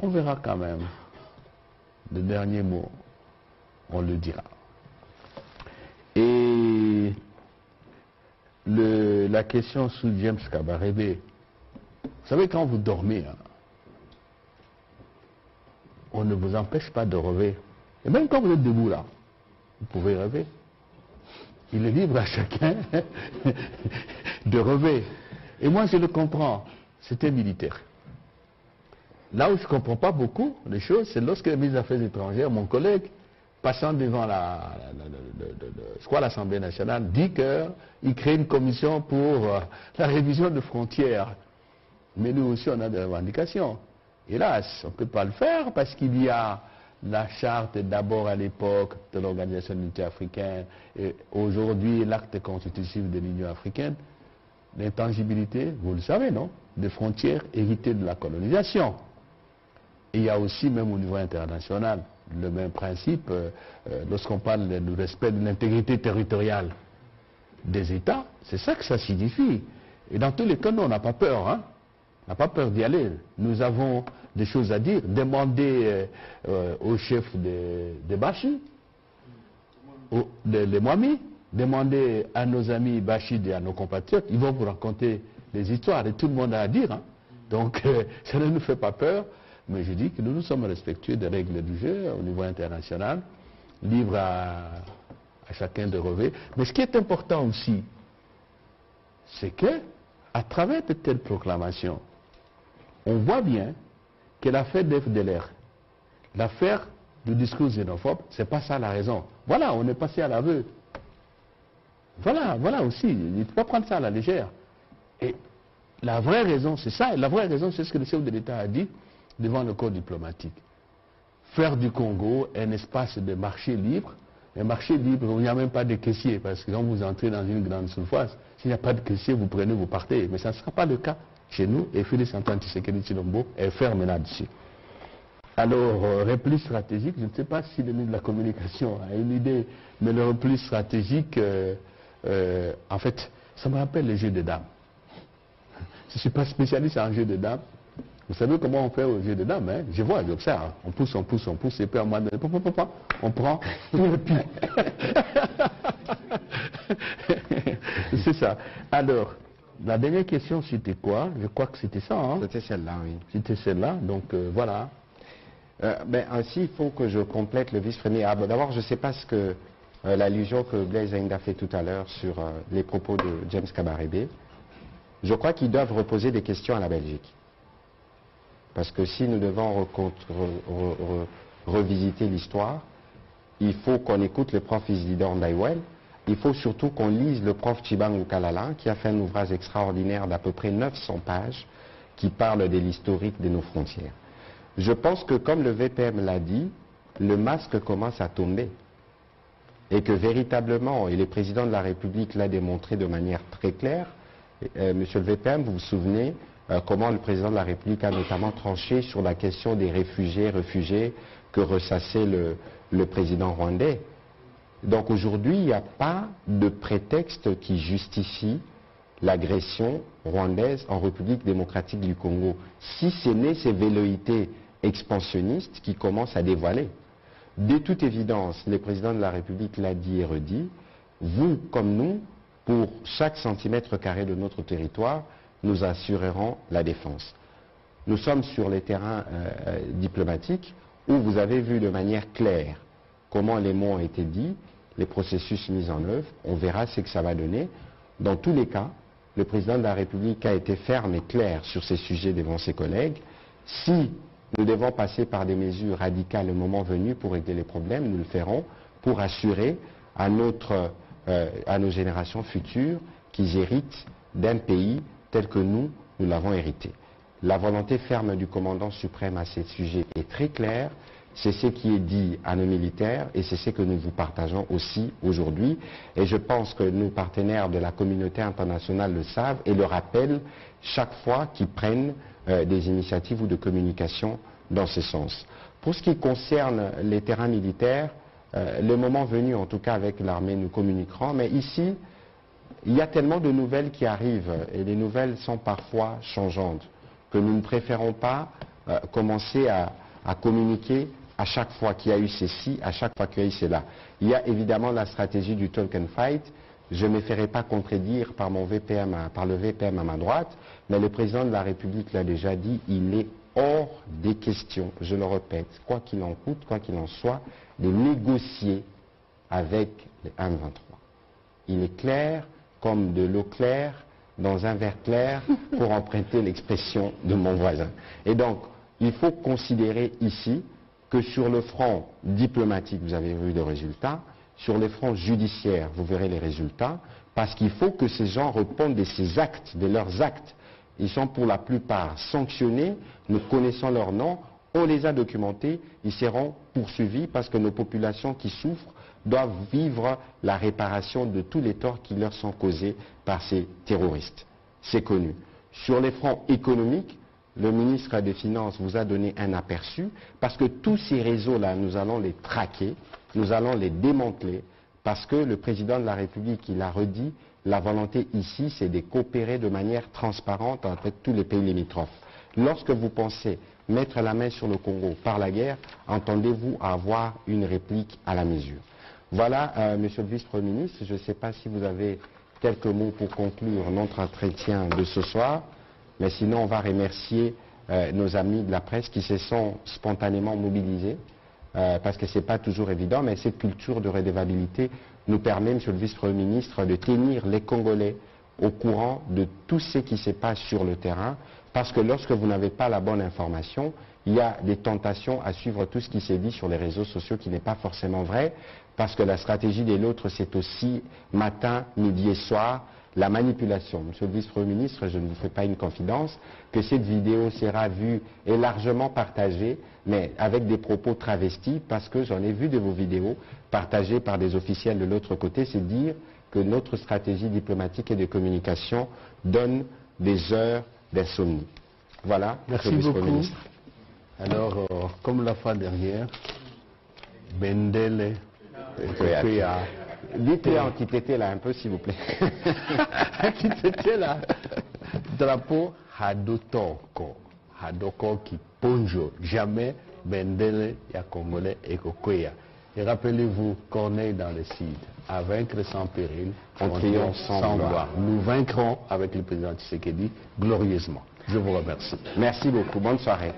on verra quand même. Le dernier mot, on le dira. Et la question sous James Kabarebe, vous savez, quand vous dormez, hein, on ne vous empêche pas de rêver. Et même quand vous êtes debout là, vous pouvez rêver. Il est libre à chacun de rêver. Et moi, je le comprends. C'était militaire. Là où je ne comprends pas beaucoup les choses, c'est lorsque le ministre des Affaires étrangères, mon collègue, passant devant l'Assemblée nationale, dit qu'il crée une commission pour la révision de frontières. Mais nous aussi, on a des revendications. Hélas, on ne peut pas le faire parce qu'il y a la charte d'abord à l'époque de l'Organisation de l'Unité africaine et aujourd'hui l'acte constitutif de l'Union africaine. L'intangibilité, vous le savez, non? Des frontières héritées de la colonisation. Et il y a aussi, même au niveau international, le même principe, lorsqu'on parle du respect de l'intégrité territoriale des États, c'est ça que ça signifie. Et dans tous les cas, nous, on n'a pas peur, hein? On n'a pas peur d'y aller. Nous avons des choses à dire. Demandez au chef des Bachis, les Mwami, demandez à nos amis Bachid et à nos compatriotes, ils vont vous raconter des histoires et tout le monde a à dire. Hein? Donc ça ne nous fait pas peur, mais je dis que nous sommes respectueux des règles du jeu au niveau international, libres à chacun de rêver. Mais ce qui est important aussi, c'est que à travers de telles proclamations, on voit bien que l'affaire d'FDLR, l'affaire du discours xénophobe, c'est pas ça la raison. Voilà, on est passé à l'aveu. Voilà aussi, il ne faut pas prendre ça à la légère. Et la vraie raison, c'est ça, et la vraie raison, c'est ce que le chef de l'État a dit devant le corps diplomatique. Faire du Congo un espace de marché libre, un marché libre où il n'y a même pas de caissier, parce que quand vous entrez dans une grande surface, s'il n'y a pas de caissier, vous prenez, vous partez. Mais ça ne sera pas le cas chez nous, et Félix Antoine Tshisekedi Tshilombo est ferme là-dessus. Alors, repli stratégique, je ne sais pas si le ministre de la Communication a une idée, mais le repli stratégique, en fait, ça me rappelle les jeux de dames. Je ne suis pas spécialiste en jeux de dames. Vous savez comment on fait aux jeux de dames, hein? Je vois, j'observe. On pousse, et puis à un moment donné, on prend tout le pied. C'est ça. Alors, la dernière question, c'était quoi? Je crois que c'était ça. Hein? C'était celle-là, oui. C'était celle-là, donc voilà. Ainsi, il faut que je complète le vice-premier. Ah, D'abord, je ne sais pas ce que l'allusion que Blaise Aïnda fait tout à l'heure sur les propos de James Kabarebe. Je crois qu'ils doivent reposer des questions à la Belgique. Parce que si nous devons revisiter l'histoire, il faut qu'on écoute le prof Isidore Ndaïwel. Il faut surtout qu'on lise le prof Tshibang Lukalala, qui a fait un ouvrage extraordinaire d'à peu près 900 pages, qui parle de l'historique de nos frontières. Je pense que, comme le VPM l'a dit, le masque commence à tomber. Et que véritablement, et le président de la République l'a démontré de manière très claire, monsieur le VPM, vous vous souvenez comment le président de la République a notamment tranché sur la question des réfugiés que ressassait le président rwandais. Donc aujourd'hui, il n'y a pas de prétexte qui justifie l'agression rwandaise en République démocratique du Congo, si ce n'est ces velléités expansionnistes qui commencent à dévoiler. De toute évidence, le président de la République l'a dit et redit, vous comme nous, pour chaque centimètre carré de notre territoire, nous assurerons la défense. Nous sommes sur les terrains diplomatiques où vous avez vu de manière claire comment les mots ont été dits, les processus mis en œuvre, on verra ce que ça va donner. Dans tous les cas, le président de la République a été ferme et clair sur ces sujets devant ses collègues. Si nous devons passer par des mesures radicales le moment venu pour régler les problèmes, nous le ferons pour assurer à nos générations futures qu'ils héritent d'un pays tel que nous l'avons hérité. La volonté ferme du commandant suprême à ces sujets est très claire. C'est ce qui est dit à nos militaires et c'est ce que nous vous partageons aussi aujourd'hui. Et je pense que nos partenaires de la communauté internationale le savent et le rappellent chaque fois qu'ils prennent des initiatives ou de communication dans ce sens. Pour ce qui concerne les terrains militaires, le moment venu, en tout cas avec l'armée, nous communiquerons. Mais ici, il y a tellement de nouvelles qui arrivent et les nouvelles sont parfois changeantes que nous ne préférons pas commencer à communiquer à chaque fois qu'il y a eu ceci, à chaque fois qu'il y a eu cela. Il y a évidemment la stratégie du talk and fight. Je ne me ferai pas contredire par le VPM à ma droite, mais le président de la République l'a déjà dit, il est hors des questions, je le répète, quoi qu'il en coûte, quoi qu'il en soit, de négocier avec les M23. Il est clair comme de l'eau claire dans un verre clair, pour emprunter l'expression de mon voisin. Et donc, il faut considérer ici que sur le front diplomatique, vous avez vu des résultats, sur le front judiciaire, vous verrez les résultats, parce qu'il faut que ces gens répondent de ces actes, de leurs actes. Ils sont pour la plupart sanctionnés, nous connaissons leurs noms, on les a documentés, ils seront poursuivis parce que nos populations qui souffrent doivent vivre la réparation de tous les torts qui leur sont causés par ces terroristes. C'est connu. Sur les fronts économiques, le ministre des Finances vous a donné un aperçu, parce que tous ces réseaux-là, nous allons les traquer, nous allons les démanteler, parce que le président de la République, il a redit, la volonté ici, c'est de coopérer de manière transparente entre tous les pays limitrophes. Lorsque vous pensez mettre la main sur le Congo par la guerre, entendez-vous avoir une réplique à la mesure. Voilà, monsieur le vice-premier ministre, je ne sais pas si vous avez quelques mots pour conclure notre entretien de ce soir, mais sinon on va remercier nos amis de la presse qui se sont spontanément mobilisés, parce que ce n'est pas toujours évident, mais cette culture de redevabilité nous permet, monsieur le vice-premier ministre, de tenir les Congolais au courant de tout ce qui se passe sur le terrain, parce que lorsque vous n'avez pas la bonne information, il y a des tentations à suivre tout ce qui s'est dit sur les réseaux sociaux qui n'est pas forcément vrai, parce que la stratégie de l'autre, c'est aussi matin, midi et soir, la manipulation. Monsieur le vice-premier ministre, je ne vous fais pas une confidence, que cette vidéo sera vue et largement partagée, mais avec des propos travestis, parce que j'en ai vu de vos vidéos partagées par des officiels de l'autre côté, c'est dire que notre stratégie diplomatique et de communication donne des heures d'insomnie. Voilà. Merci beaucoup. Alors, comme la fois dernière, Bendele, dites-le en Kitete là un peu s'il vous plaît. Kitete là, drapeau Hadotoko, Hadoko qui ponjo, jamais Bendele ya Congolais et Kokoya. Et rappelez-vous, Corneille dans le Cid, à vaincre sans péril, on triomphe sans gloire. Nous vaincrons avec le président Tshisekedi glorieusement. Je vous remercie. Merci beaucoup. Bonne soirée.